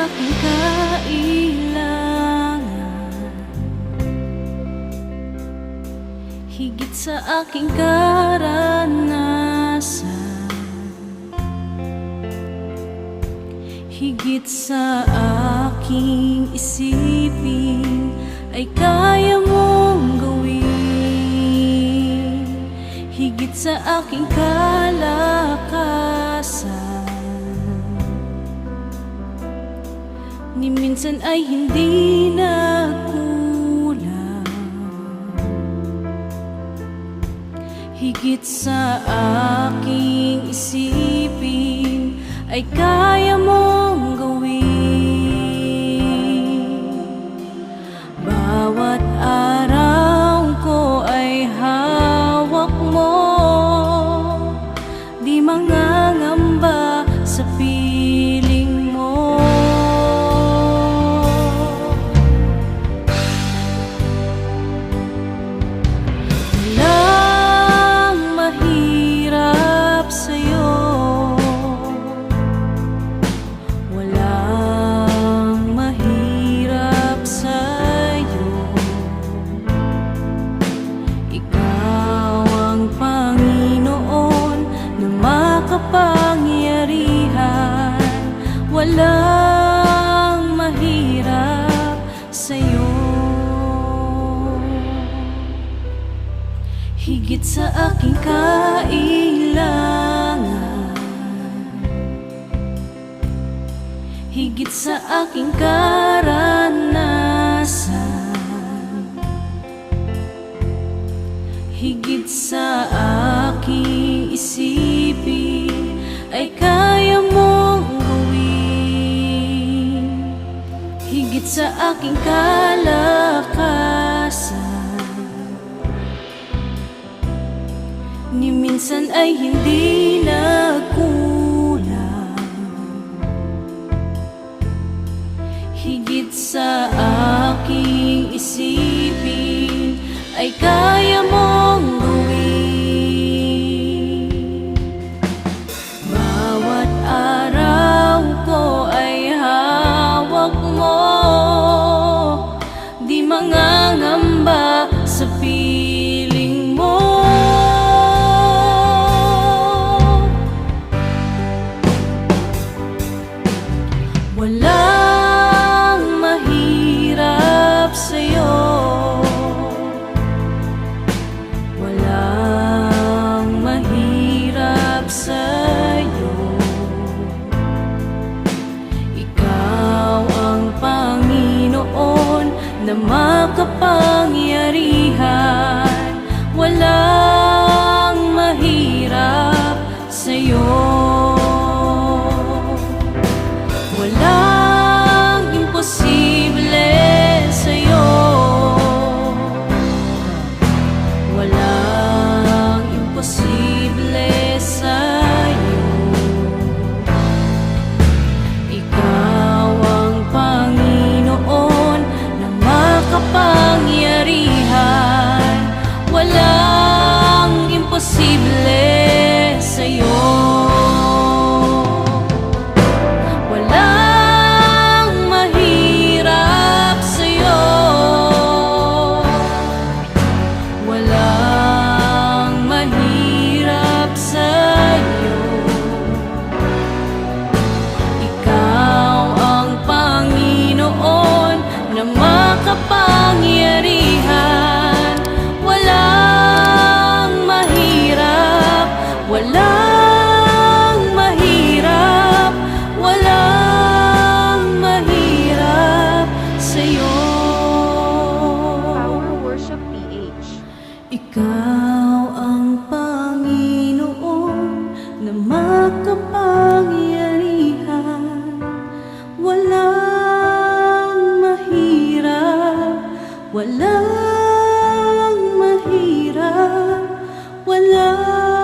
aking kailangan, higit sa aking karanasan, higit sa aking isipin ay kaya mong gawin, higit sa aking kalakasan, ni minsan ay hindi nagkulang, higit sa aking isipin ay kaya mong gawin. Bawat araw ko ay hawak mo, di mangangamba sa piling mo. Walang mahirap sa'yo, walang mahirap sa'yo. Ikaw ang Panginoon na makapangyarihan, walang mahirap sa'yo. Higit sa aking kailangan, higit sa aking karanasan, higit sa aking isipin ay kaya mong gawin, higit sa aking kalakasan, ni minsan ay hindi nagkulang, higit sa aking isipin ay kaya mong gawin. Bawat araw ko ay hawak mo, di mangangamba sa piling mo. Walang mahirap sa'yo, walang mahirap sa'yo. Ikaw ang Panginoon na makapangyarihan, walang mahirap sa'yo. Walang imposible sa'yo, walang imposible sa'yo. Ikaw ang Panginoon na makapangyarihan, walang imposible sa'yo. Kapangyarihan, walang mahirap, walang mahirap, walang mahirap sa'yo. Power Worship PH. Ikaw ang Panginoon na makapangyarihan, walang mahirap, walang mahirap, walang